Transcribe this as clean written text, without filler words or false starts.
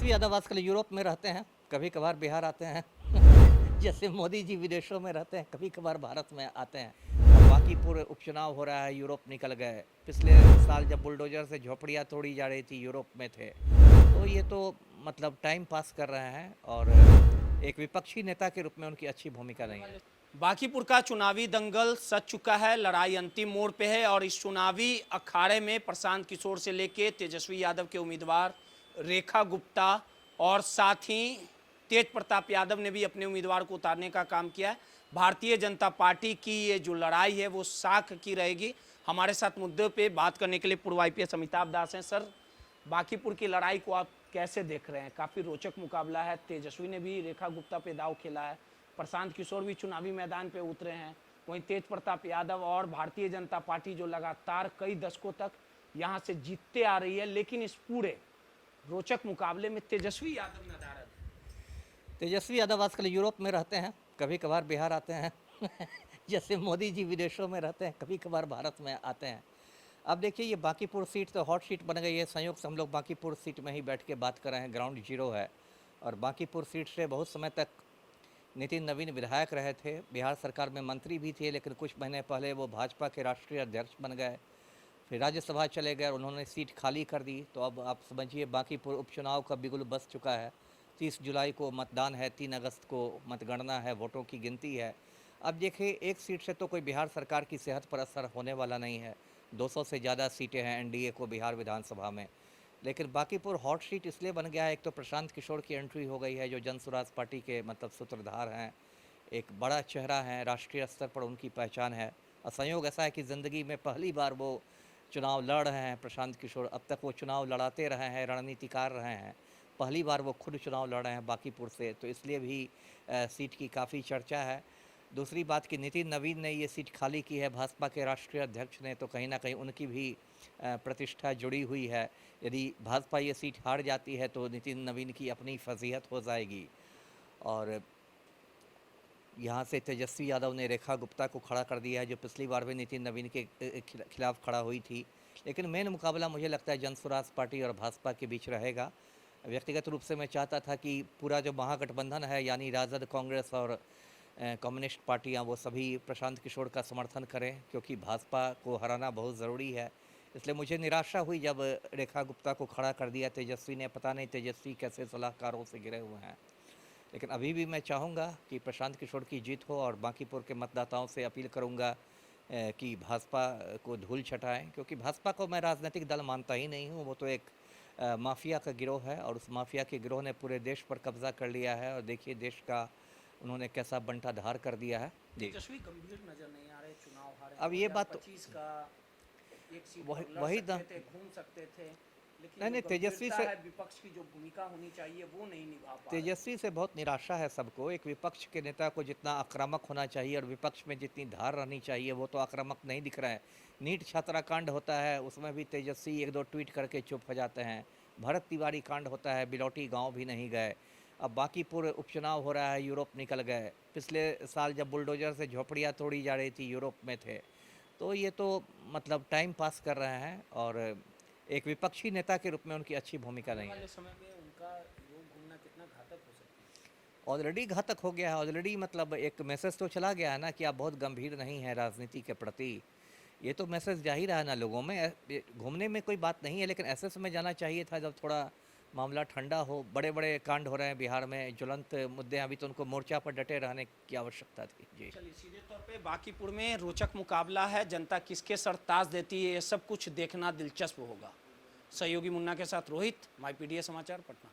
तेजस्वी यादव आजकल यूरोप में रहते हैं, कभी कभार बिहार आते हैं जैसे मोदी जी विदेशों में रहते हैं, कभी कभार भारत में आते हैं। और बाकी पूरे उपचुनाव हो रहा है, यूरोप निकल गए। पिछले साल जब बुलडोजर से झोपड़ियाँ तोड़ी जा रही थी, यूरोप में थे। तो ये तो मतलब टाइम पास कर रहे हैं और एक विपक्षी नेता के रूप में उनकी अच्छी भूमिका नहीं है। बांकीपुर का चुनावी दंगल सज चुका है, लड़ाई अंतिम मोड़ पे है और इस चुनावी अखाड़े में प्रशांत किशोर से लेके तेजस्वी यादव के उम्मीदवार रेखा गुप्ता और साथ ही तेज प्रताप यादव ने भी अपने उम्मीदवार को उतारने का काम किया है। भारतीय जनता पार्टी की ये जो लड़ाई है वो साख की रहेगी। हमारे साथ मुद्दे पे बात करने के लिए पूर्व IPS अमिताभ दास हैं। सर, बांकीपुर की लड़ाई को आप कैसे देख रहे हैं? काफ़ी रोचक मुकाबला है। तेजस्वी ने भी रेखा गुप्ता पे दाव खेला है, प्रशांत किशोर भी चुनावी मैदान पे उतरे हैं, वहीं तेज प्रताप यादव और भारतीय जनता पार्टी जो लगातार कई दशकों तक यहाँ से जीतते आ रही है, लेकिन इस पूरे रोचक मुकाबले में तेजस्वी यादव नदारद है। तेजस्वी यादव आजकल यूरोप में रहते हैं, कभी कभार बिहार आते हैं जैसे मोदी जी विदेशों में रहते हैं, कभी कभार भारत में आते हैं। अब देखिए, ये बांकीपुर सीट तो हॉट सीट बन गई है। संयोग से हम लोग बांकीपुर सीट में ही बैठ के बात कर रहे हैं, ग्राउंड जीरो है। और बांकीपुर सीट से बहुत समय तक नितिन नवीन विधायक रहे थे, बिहार सरकार में मंत्री भी थे, लेकिन कुछ महीने पहले वो भाजपा के राष्ट्रीय अध्यक्ष बन गए, फिर राज्यसभा चले गए और उन्होंने सीट खाली कर दी। तो अब आप समझिए, बांकीपुर उपचुनाव का बिगुल बस चुका है। 30 जुलाई को मतदान है, 3 अगस्त को मतगणना है, वोटों की गिनती है। अब देखिए, एक सीट से तो कोई बिहार सरकार की सेहत पर असर होने वाला नहीं है। 200 से ज़्यादा सीटें हैं NDA को बिहार विधानसभा में, लेकिन बांकीपुर हॉट सीट इसलिए बन गया है। एक तो प्रशांत किशोर की एंट्री हो गई है, जो जन स्वराज पार्टी के मतलब सूत्रधार हैं, एक बड़ा चेहरा है, राष्ट्रीय स्तर पर उनकी पहचान है। और संयोग ऐसा है कि ज़िंदगी में पहली बार वो चुनाव लड़ रहे हैं प्रशांत किशोर। अब तक वो चुनाव लड़ाते रहे हैं, रणनीतिकार रहे हैं, पहली बार वो खुद चुनाव लड़ रहे हैं बांकीपुर से, तो इसलिए भी सीट की काफ़ी चर्चा है। दूसरी बात कि नितिन नवीन ने ये सीट खाली की है भाजपा के राष्ट्रीय अध्यक्ष ने, तो कहीं ना कहीं उनकी भी प्रतिष्ठा जुड़ी हुई है। यदि भाजपा ये सीट हार जाती है तो नितिन नवीन की अपनी फजीहत हो जाएगी। और यहाँ से तेजस्वी यादव ने रेखा गुप्ता को खड़ा कर दिया है, जो पिछली बार भी नितिन नवीन के खिलाफ खड़ा हुई थी। लेकिन मेन मुकाबला मुझे लगता है जन स्वराज पार्टी और भाजपा के बीच रहेगा। व्यक्तिगत रूप से मैं चाहता था कि पूरा जो महागठबंधन है, यानी राजद, कांग्रेस और कम्युनिस्ट पार्टियां, वो सभी प्रशांत किशोर का समर्थन करें, क्योंकि भाजपा को हराना बहुत ज़रूरी है। इसलिए मुझे निराशा हुई जब रेखा गुप्ता को खड़ा कर दिया तेजस्वी ने। पता नहीं तेजस्वी कैसे सलाहकारों से घिरे हुए हैं। लेकिन अभी भी मैं चाहूँगा कि प्रशांत किशोर की जीत हो और बांकीपुर के मतदाताओं से अपील करूँगा कि भाजपा को धूल छटाएं, क्योंकि भाजपा को मैं राजनीतिक दल मानता ही नहीं हूँ। वो तो एक माफिया का गिरोह है और उस माफिया के गिरोह ने पूरे देश पर कब्जा कर लिया है। और देखिए, देश का उन्होंने कैसा बंटाधार कर दिया है। तेजस्वी गंभीर नजर नहीं आ रहे, चुनाव हारे। अब ये बात 2025 का एक सीट वही पर लड़ वही सकते द थे, घूम सकते थे, लेकिन नहीं, जो तेजस्वी गंभीरता से है, विपक्ष की जो भूमिका होनी चाहिए वो नहीं निभा पा रहे। तेजस्वी से बहुत निराशा है सबको। एक विपक्ष के नेता को जितना आक्रामक होना चाहिए और विपक्ष में जितनी धार रहनी चाहिए, वो तो आक्रामक नहीं दिख रहा है। नीट छात्राकांड होता है, उसमें भी तेजस्वी 1-2 ट्वीट करके चुप हो जाते हैं। भरत तिवारी कांड होता है, बिलौटी गांव भी नहीं गए। अब बांकीपुर उपचुनाव हो रहा है, यूरोप निकल गए। पिछले साल जब बुलडोजर से झोपड़ियाँ तोड़ी जा रही थी, यूरोप में थे। तो ये तो मतलब टाइम पास कर रहे हैं और एक विपक्षी नेता के रूप में उनकी अच्छी भूमिका नहीं है। वाले समय में उनका योग घूमना कितना घातक हो सकता है? ऑलरेडी घातक हो गया है। ऑलरेडी मतलब एक मैसेज तो चला गया है ना कि आप बहुत गंभीर नहीं हैं राजनीति के प्रति। ये तो मैसेज जा ही रहा है ना लोगों में। घूमने में कोई बात नहीं है, लेकिन ऐसे समय जाना चाहिए था जब थोड़ा मामला ठंडा हो। बड़े बड़े कांड हो रहे हैं बिहार में, ज्वलंत मुद्दे हैं, अभी तो उनको मोर्चा पर डटे रहने की आवश्यकता थी। जी, चलिए, सीधे तौर पे बांकीपुर में रोचक मुकाबला है। जनता किसके सर ताज देती है, ये सब कुछ देखना दिलचस्प होगा। सहयोगी मुन्ना के साथ रोहित, MyPDA समाचार, पटना।